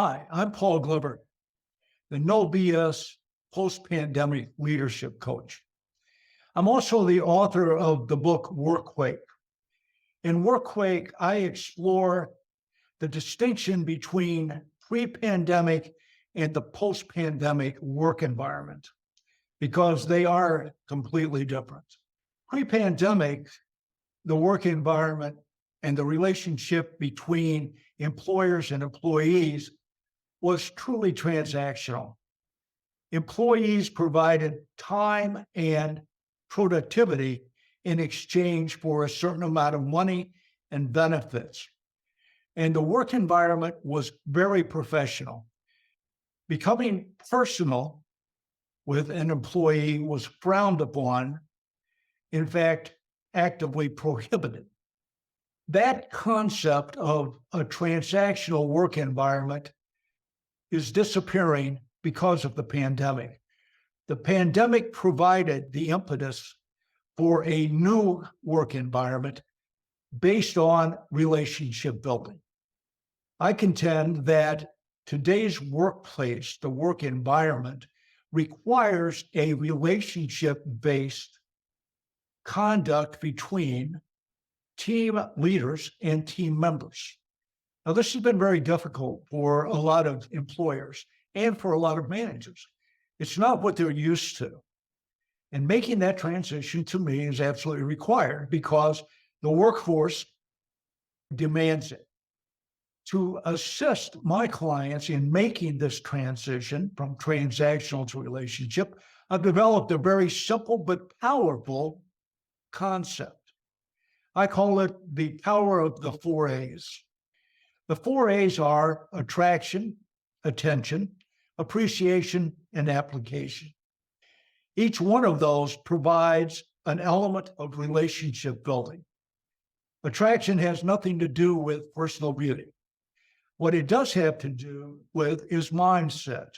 Hi, I'm Paul Glover, the No B.S Post-Pandemic Leadership Coach. I'm also the author of the book Workquake. In Workquake, I explore the distinction between pre-pandemic and the post-pandemic work environment because they are completely different. Pre-pandemic, the work environment and the relationship between employers and employees was truly transactional. Employees provided time and productivity in exchange for a certain amount of money and benefits. And the work environment was very professional. Becoming personal with an employee was frowned upon, in fact, actively prohibited. That concept of a transactional work environment is disappearing because of the pandemic. The pandemic provided the impetus for a new work environment based on relationship building. I contend that today's workplace, the work environment, requires a relationship-based conduct between team leaders and team members. Now, this has been very difficult for a lot of employers and for a lot of managers. It's not what they're used to. And making that transition to me is absolutely required because the workforce demands it. To assist my clients in making this transition from transactional to relationship, I've developed a very simple but powerful concept. I call it the power of the 4 A's. The 4 A's are attraction, attention, appreciation, and application. Each one of those provides an element of relationship building. Attraction has nothing to do with personal beauty. What it does have to do with is mindset.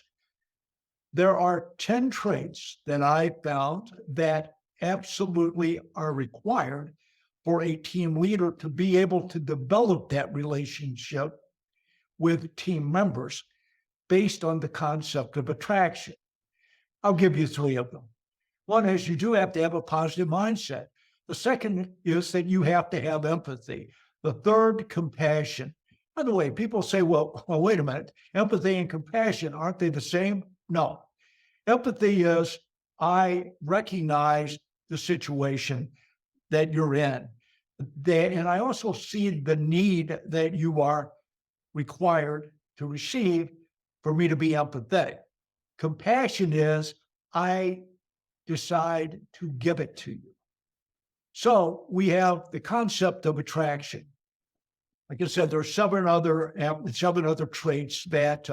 There are 10 traits that I found that absolutely are required for a team leader to be able to develop that relationship with team members based on the concept of attraction. I'll give you 3 of them. One is you do have to have a positive mindset. The second is that you have to have empathy. The third, compassion. By the way, people say, well, wait a minute. Empathy and compassion, aren't they the same? No. Empathy is I recognize the situation that you're in. And I also see the need that you are required to receive for me to be empathetic. Compassion is I decide to give it to you. So we have the concept of attraction. Like I said, there are 7 other traits that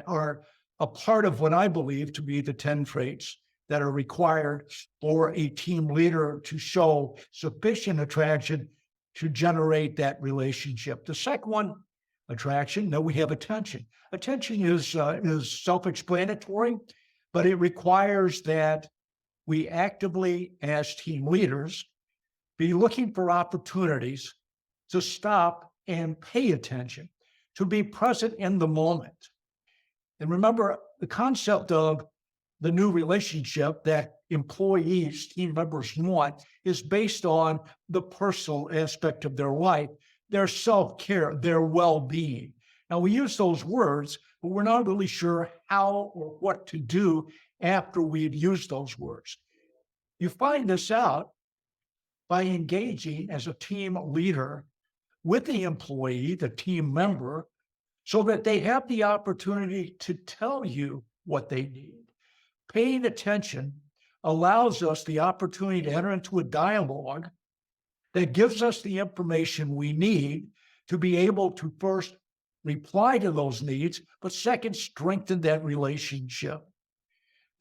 are a part of what I believe to be the 10 traits that are required for a team leader to show sufficient attraction to generate that relationship. The second one, attraction. No, we have attention. Attention is self-explanatory, but it requires that we actively, as team leaders, be looking for opportunities to stop and pay attention, to be present in the moment. And remember, the concept of the new relationship that employees, team members want is based on the personal aspect of their life, their self-care, their well-being. Now, we use those words, but we're not really sure how or what to do after we've used those words. You find this out by engaging as a team leader with the employee, the team member, so that they have the opportunity to tell you what they need. Paying attention allows us the opportunity to enter into a dialogue that gives us the information we need to be able to first reply to those needs, but second, strengthen that relationship.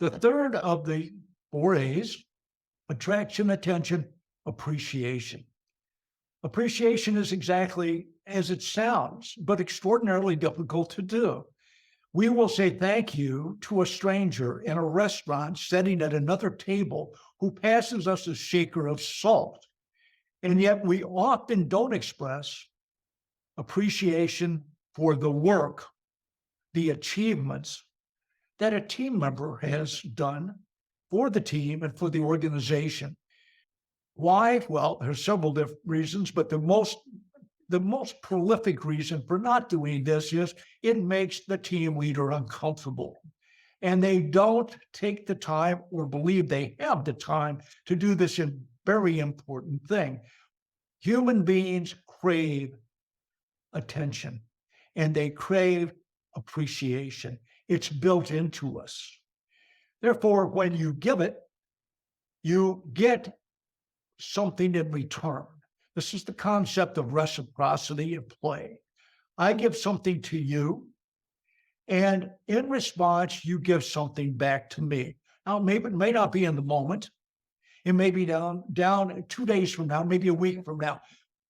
The third of the 4 A's, attraction, attention, appreciation. Appreciation is exactly as it sounds, but extraordinarily difficult to do. We will say thank you to a stranger in a restaurant sitting at another table who passes us a shaker of salt. And yet we often don't express appreciation for the work the achievements that a team member has done for the team and for the organization. Why? Well, there's several different reasons, but the most prolific reason for not doing this is it makes the team leader uncomfortable. And they don't take the time or believe they have the time to do this very important thing. Human beings crave attention and they crave appreciation. It's built into us. Therefore, when you give it, you get something in return. This is the concept of reciprocity at play. I give something to you, and in response, you give something back to me. Now, maybe it may not be in the moment. It may be down 2 days from now, maybe a week from now.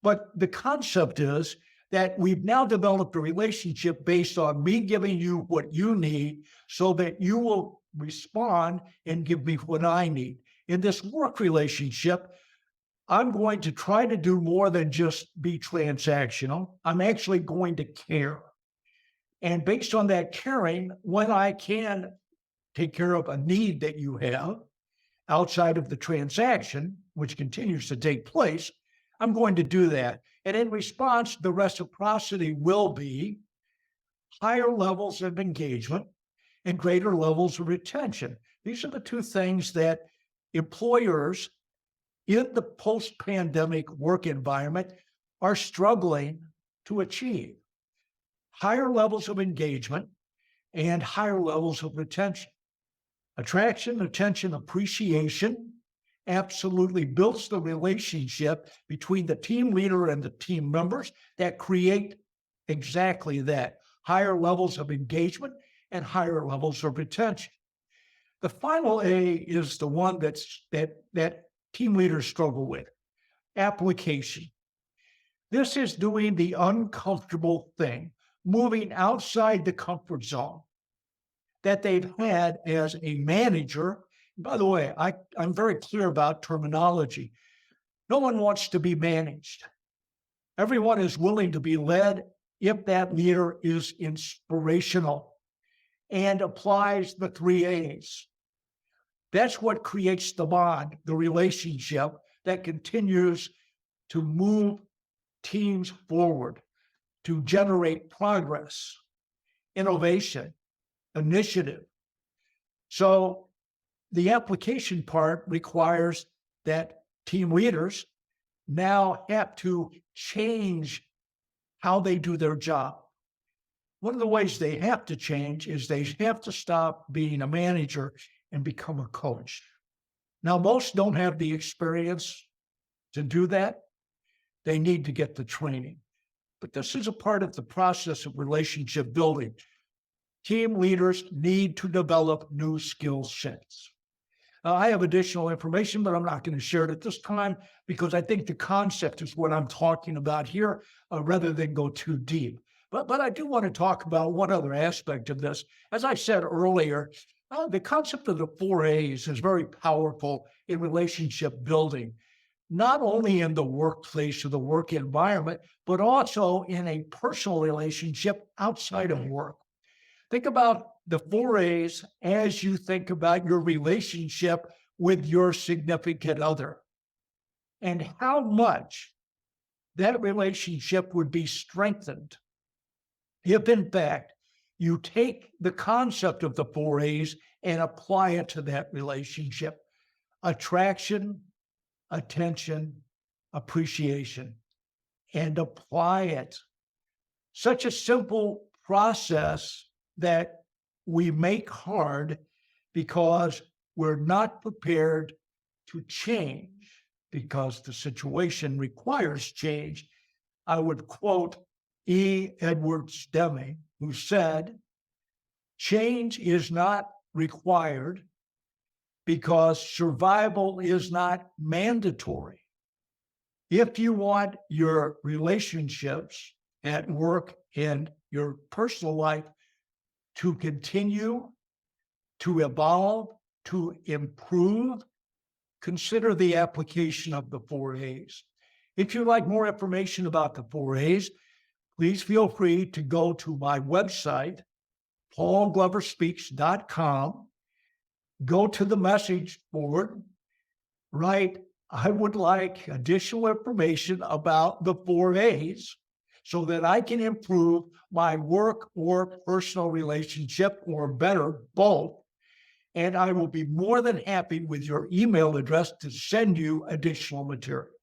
But the concept is that we've now developed a relationship based on me giving you what you need so that you will respond and give me what I need. In this work relationship, I'm going to try to do more than just be transactional. I'm actually going to care. And based on that caring, when I can take care of a need that you have outside of the transaction, which continues to take place, I'm going to do that. And in response, the reciprocity will be higher levels of engagement and greater levels of retention. These are the two things that employers in the post-pandemic work environment are struggling to achieve. Higher levels of engagement and higher levels of retention. Attraction, attention, appreciation absolutely builds the relationship between the team leader and the team members that create exactly that, higher levels of engagement and higher levels of retention. The final A is the one that team leaders struggle with, application. This is doing the uncomfortable thing, moving outside the comfort zone that they've had as a manager. By the way, I'm very clear about terminology. No one wants to be managed. Everyone is willing to be led if that leader is inspirational and applies the 3 A's. That's what creates the bond, the relationship that continues to move teams forward, to generate progress, innovation, initiative. So the application part requires that team leaders now have to change how they do their job. One of the ways they have to change is they have to stop being a manager and become a coach. Now, most don't have the experience to do that. They need to get the training. But this is a part of the process of relationship building. Team leaders need to develop new skill sets. I have additional information, but I'm not going to share it at this time because I think the concept is what I'm talking about here, rather than go too deep. But I do want to talk about one other aspect of this. As I said earlier, the concept of the 4 A's is very powerful in relationship building, not only in the workplace or the work environment, but also in a personal relationship outside of work. Think about the 4 A's as you think about your relationship with your significant other and how much that relationship would be strengthened if, in fact, you take the concept of the 4 A's and apply it to that relationship. Attraction, attention, appreciation, and apply it. Such a simple process that we make hard because we're not prepared to change because the situation requires change. I would quote E. Edwards Deming, who said, "Change is not required because survival is not mandatory." If you want your relationships at work and your personal life to continue, to evolve, to improve, consider the application of the 4 A's. If you'd like more information about the 4 A's, please feel free to go to my website, paulgloverspeaks.com, go to the message board, write, I would like additional information about the 4 A's so that I can improve my work or personal relationship, or better, both. And I will be more than happy with your email address to send you additional material.